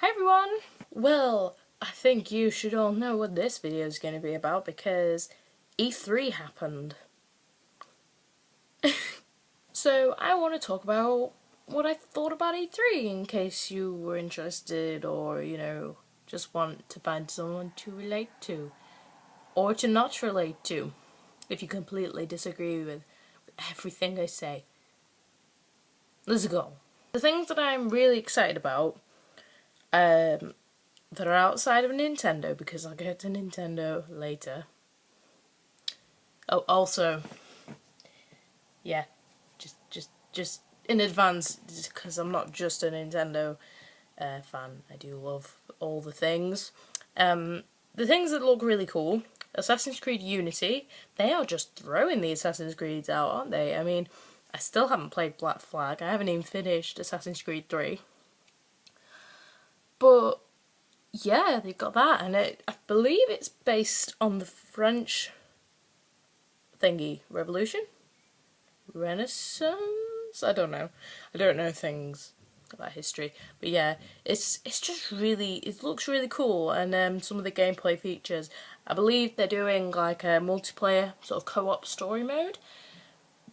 Hi everyone! Well, I think you should all know what this video is going to be about because E3 happened. So I want to talk about what I thought about E3 in case you were interested or, just want to find someone to relate to. Or to not relate to, if you completely disagree with everything I say. Let's go. The things that I'm really excited about, that are outside of Nintendo, because I'll get to Nintendo later. Oh, also, yeah, just in advance, because I'm not just a Nintendo fan. I do love all the things. The things that look really cool, Assassin's Creed Unity, they are just throwing the Assassin's Creeds out, aren't they? I mean, I still haven't played Black Flag. I haven't even finished Assassin's Creed 3. But yeah, they've got that, and I believe it's based on the French thingy, Revolution? Renaissance? I don't know. I don't know things about history. But yeah, it's just really, it looks really cool, and some of the gameplay features. I believe they're doing like a multiplayer sort of co-op story mode.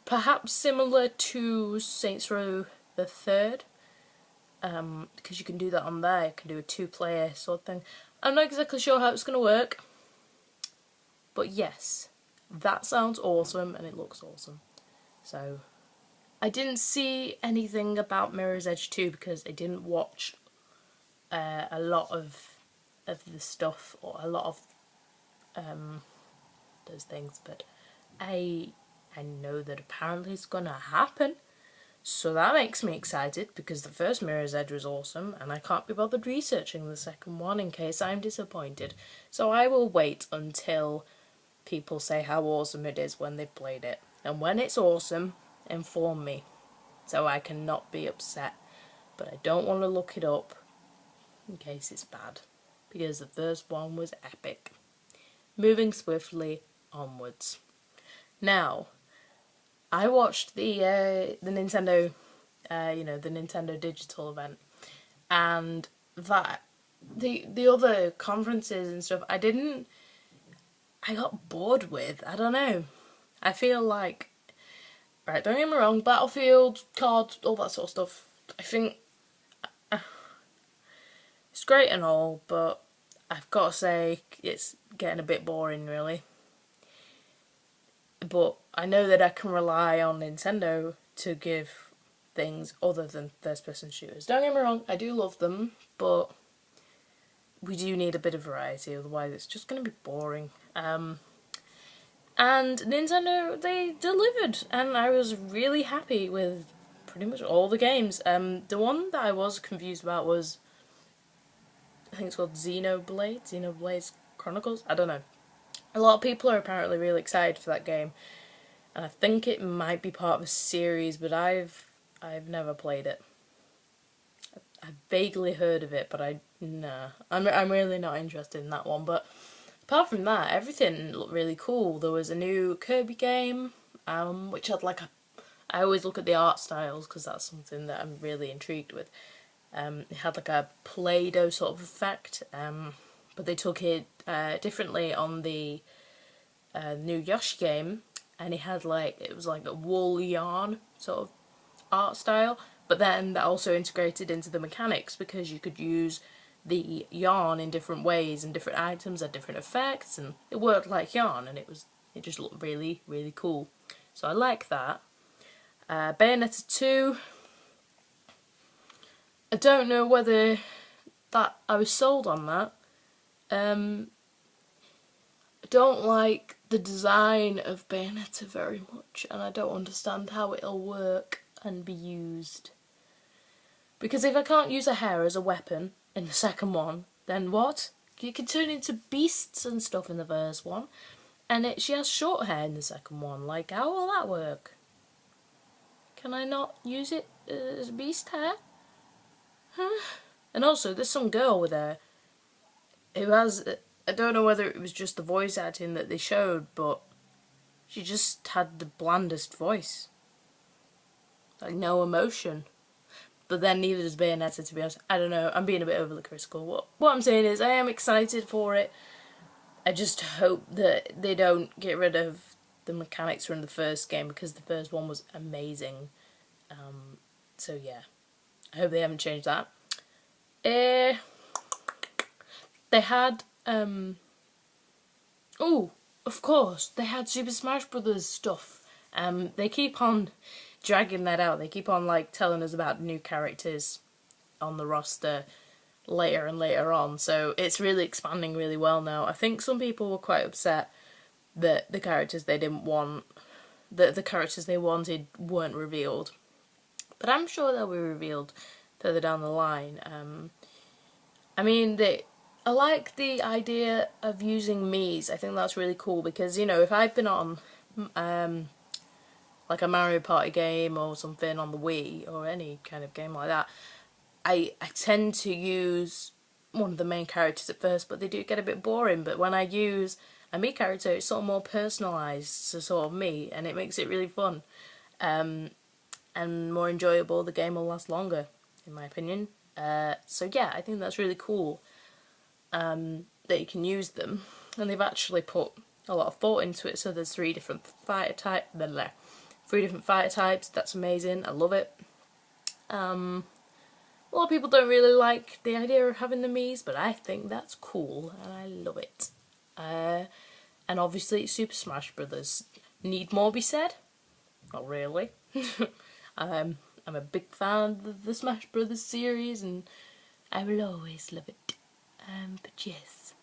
Perhaps similar to Saints Row the Third. Because you can do that on there, you can do a 2-player sort of thing. I'm not exactly sure how it's going to work. But yes, that sounds awesome and it looks awesome. So, I didn't see anything about Mirror's Edge 2 because I didn't watch a lot of the stuff, or a lot of those things, but I know that apparently it's gonna happen. So that makes me excited because the first Mirror's Edge was awesome and I can't be bothered researching the second one in case I'm disappointed. So I will wait until people say how awesome it is when they've played it. And when it's awesome, inform me so I can not be upset. But I don't want to look it up in case it's bad because the first one was epic. Moving swiftly onwards. Now, I watched the Nintendo, the Nintendo Digital event, and that the other conferences and stuff I got bored with. I don't know. I feel like, right, don't get me wrong, Battlefield, cards, all that sort of stuff, I think it's great and all, but I've got to say it's getting a bit boring really. But I know that I can rely on Nintendo to give things other than first-person shooters. Don't get me wrong, I do love them, but we do need a bit of variety, otherwise it's just going to be boring. And Nintendo, they delivered, and I was really happy with pretty much all the games. The one that I was confused about was, I think it's called Xenoblade's Chronicles, I don't know. A lot of people are apparently really excited for that game, and I think it might be part of a series, but I've never played it. I've vaguely heard of it, but I'm really not interested in that one. But apart from that, everything looked really cool. There was a new Kirby game, which had like I always look at the art styles because that's something that I'm really intrigued with. It had like a Play-Doh sort of effect, but they took it differently on the new Yoshi game, and it was like a wool yarn sort of art style, but then that also integrated into the mechanics because you could use the yarn in different ways and different items had different effects, and it worked like yarn, and it just looked really, really cool. So I like that. Bayonetta 2, I don't know whether that I was sold on that. I don't like the design of Bayonetta very much, and I don't understand how it'll work and be used. Because if I can't use a hair as a weapon in the second one, then what? You can turn into beasts and stuff in the first one, and she has short hair in the second one. Like, how will that work? Can I not use it as beast hair? Huh? And also, there's some girl with her who has, I don't know whether it was just the voice acting that they showed, but she just had the blandest voice. Like, no emotion. but then neither does Bayonetta, to be honest. I don't know, I'm being a bit overly critical. What I'm saying is, I am excited for it. I just hope that they don't get rid of the mechanics from the first game, because the first one was amazing. So yeah, I hope they haven't changed that. They had, oh, of course, they had Super Smash Brothers stuff. They keep on dragging that out. They keep on, like, telling us about new characters on the roster later and later on. So it's really expanding really well now. I think some people were quite upset that the characters they didn't want, that the characters they wanted weren't revealed. But I'm sure they'll be revealed further down the line. I mean, I like the idea of using Miis. I think that's really cool because, you know, if I've been on like a Mario Party game or something on the Wii or any kind of game like that, I tend to use one of the main characters at first, but they do get a bit boring. But when I use a Mii character, it's sort of more personalised to sort of me, and it makes it really fun and more enjoyable. The game will last longer, in my opinion. So yeah, I think that's really cool that you can use them, and they've actually put a lot of thought into it. So there's three different fighter types. That's amazing. I love it. A lot of people don't really like the idea of having the Miis, but I think that's cool and I love it. And obviously Super Smash Brothers. Need more be said? Not really. I'm a big fan of the Smash Brothers series and I will always love it. But yes.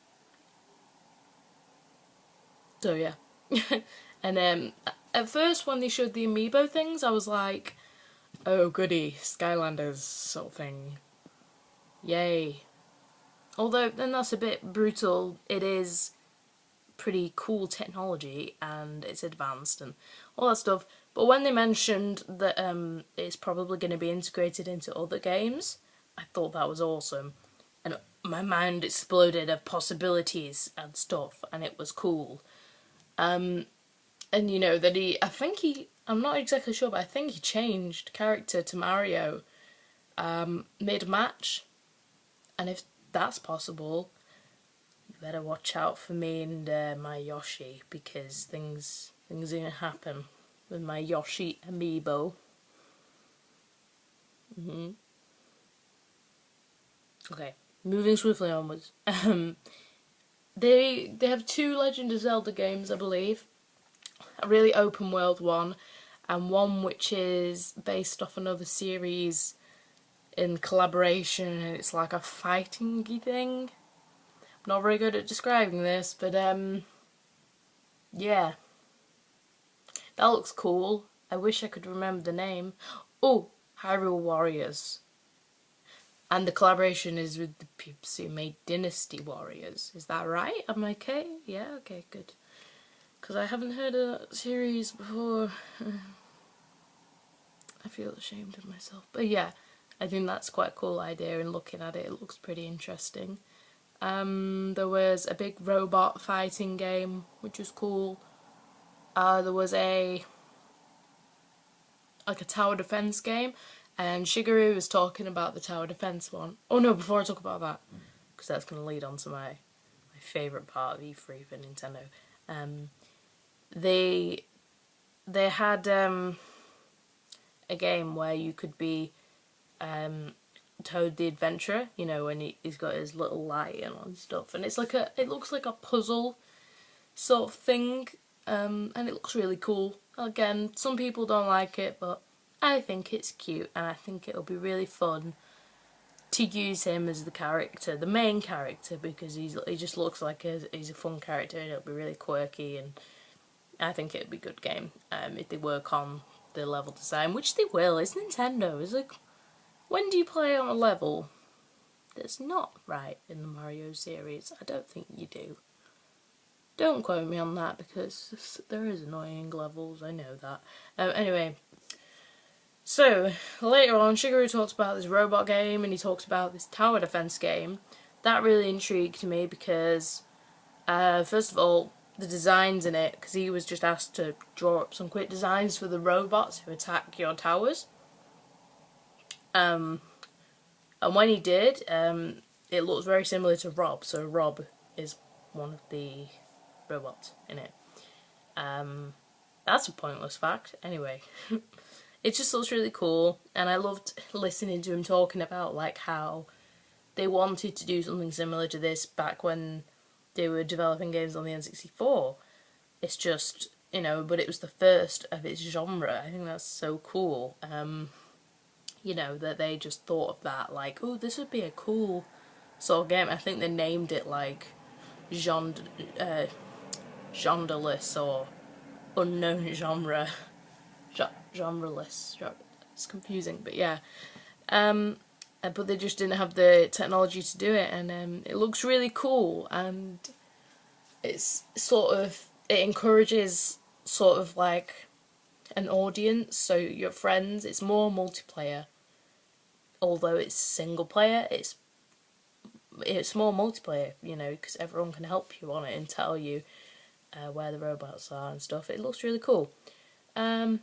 So yeah. And at first when they showed the amiibo things, I was like, oh goody, Skylanders sort of thing. Yay. Although then that's a bit brutal. It is pretty cool technology and it's advanced and all that stuff. But when they mentioned that it's probably going to be integrated into other games, I thought that was awesome. And my mind exploded of possibilities and stuff, and it was cool. And you know that I'm not exactly sure, but I think he changed character to Mario mid-match. And if that's possible, you better watch out for me and my Yoshi, because things are gonna happen with my Yoshi amiibo. Okay, moving swiftly onwards. They have two Legend of Zelda games, I believe. A really open world one, and one which is based off another series in collaboration, and it's like a fighting-y thing. I'm not very good at describing this, but yeah. That looks cool. I wish I could remember the name. Oh, Hyrule Warriors. And the collaboration is with the peeps who made Dynasty Warriors. Is that right? Am I okay? Yeah, okay, good. Because I haven't heard of that series before. I feel ashamed of myself. But yeah, I think that's quite a cool idea, and looking at it, it looks pretty interesting. There was a big robot fighting game, which was cool. There was a tower defense game, and Shigeruuuu was talking about the tower defense one. Oh no, before I talk about that, because that's going to lead on to my favourite part of E3 for Nintendo. They had a game where you could be Toad the Adventurer, you know, when he's got his little light and all and stuff, and it looks like a puzzle sort of thing, and it looks really cool. Again, some people don't like it, but I think it's cute, and I think it'll be really fun to use him as the character, the main character, because he just looks like he's a fun character, and it'll be really quirky, and I think it'd be a good game if they work on the level design, which they will. It's Nintendo. It's like, when do you play on a level that's not right in the Mario series? I don't think you do. Don't quote me on that, because there is annoying levels, I know that. Anyway, so later on Shigeruuuu talks about this robot game and he talks about this tower defense game. That really intrigued me because, first of all, the designs in it, because he was just asked to draw up some quick designs for the robots who attack your towers. And when he did, it looks very similar to Rob. So Rob is one of the robots in it. That's a pointless fact. Anyway, it just looks really cool, and I loved listening to him talking about like how they wanted to do something similar to this back when they were developing games on the N64. It's just, you know, but it was the first of its genre. I think that's so cool. You know, that they just thought of that, like, oh, this would be a cool sort of game. I think they named it like genderless or unknown genre. Genreless. It's confusing, but yeah. But they just didn't have the technology to do it, and it looks really cool, and it's sort of, it encourages sort of like an audience, so your friends. It's more multiplayer, although it's single player. It's more multiplayer, you know, because everyone can help you on it and tell you where the robots are and stuff. It looks really cool. And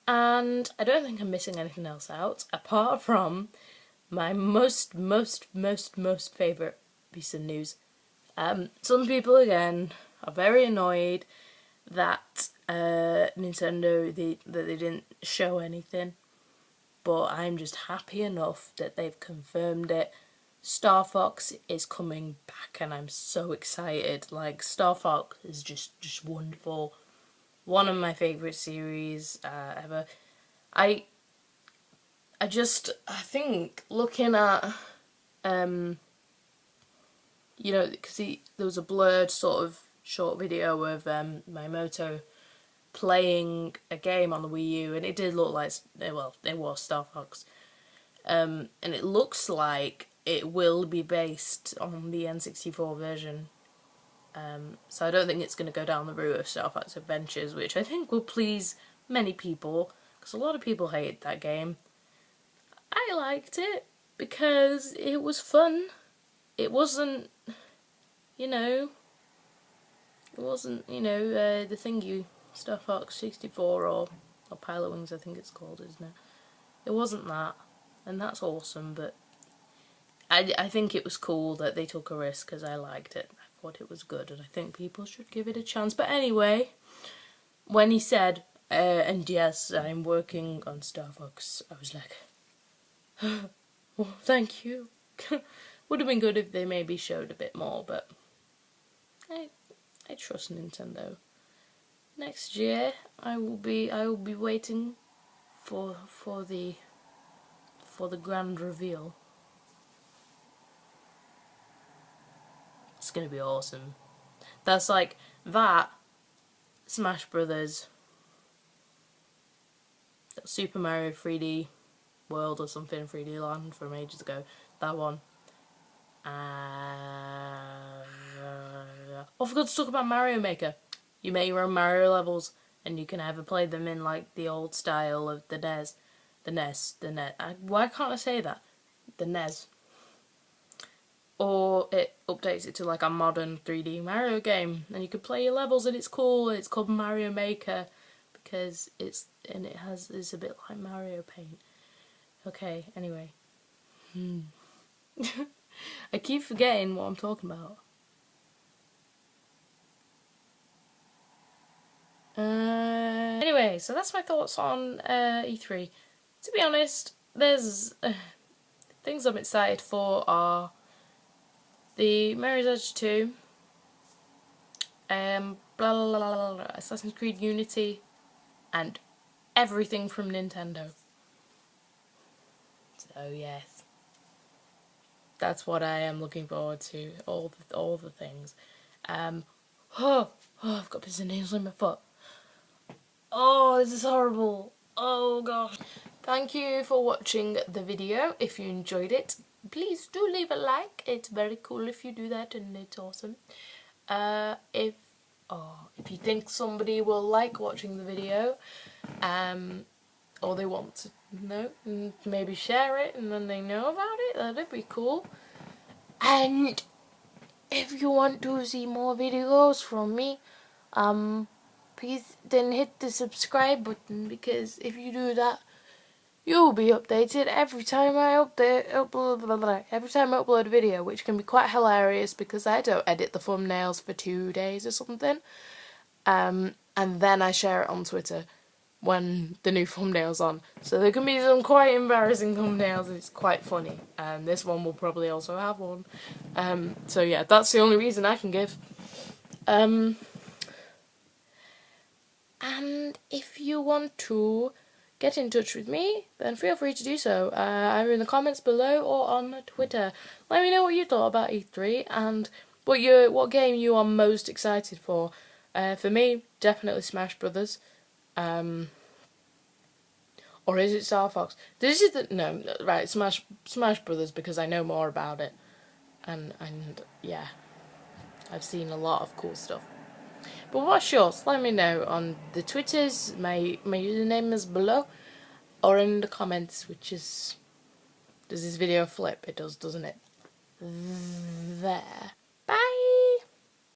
I don't think I'm missing anything else out, apart from my most favourite piece of news. Some people, again, are very annoyed that Nintendo, that they didn't show anything. But I'm just happy enough that they've confirmed it. Star Fox is coming back, and I'm so excited. Like, Star Fox is just wonderful. One of my favourite series ever. I think looking at, you know, because there was a blurred sort of short video of Miyamoto playing a game on the Wii U, and it did look like, well, it was Star Fox. And it looks like it will be based on the N64 version. So I don't think it's going to go down the route of Star Fox Adventures, which I think will please many people, because a lot of people hated that game. I liked it because it was fun. It wasn't, you know, the thing Star Fox 64 or Pilot Wings, I think it's called, isn't it? It wasn't that, and that's awesome, but I think it was cool that they took a risk, because I liked it. I thought it was good, and I think people should give it a chance. But anyway, when he said, and yes, I'm working on Star Fox, I was like, well, thank you. Would have been good if they maybe showed a bit more, but I trust Nintendo. Next year, I will be waiting for the grand reveal. It's gonna be awesome. That's like that, Smash Brothers, Super Mario 3D World or something, 3D Land from ages ago. That one. I forgot to talk about Mario Maker. You make your own Mario levels, and you can either play them in like the old style of the NES. Why can't I say that? The NES. Or it updates it to like a modern 3D Mario game, and you can play your levels, and it's cool. It's called Mario Maker because it's a bit like Mario Paint. Okay, anyway. I keep forgetting what I'm talking about. Anyway, so that's my thoughts on E3. To be honest, there's things I'm excited for are the Mirror's Edge 2, Assassin's Creed Unity, and everything from Nintendo. So yes, that's what I am looking forward to. All the things. I've got pins and needles in my foot. Oh, this is horrible. Oh gosh. Thank you for watching the video. If you enjoyed it, please do leave a like. It's very cool if you do that, and it's awesome. If you think somebody will like watching the video, or they want to know, maybe share it and then they know about it, that'd be cool. And if you want to see more videos from me, please then hit the subscribe button, because if you do that, You'll be updated every time I upload a video, which can be quite hilarious because I don't edit the thumbnails for 2 days or something. And then I share it on Twitter when the new thumbnail's on. So there can be some quite embarrassing thumbnails, and it's quite funny. And this one will probably also have one. So yeah, that's the only reason I can give. And if you want to get in touch with me, then feel free to do so, either in the comments below or on Twitter. Let me know what you thought about E3 and what game you are most excited for. For me, definitely Smash Brothers. Or is it Star Fox? Smash Brothers, because I know more about it, and yeah, I've seen a lot of cool stuff. But what's yours? Let me know on the Twitters. My username is below, or in the comments, which is... Does this video flip? It does, doesn't it? There.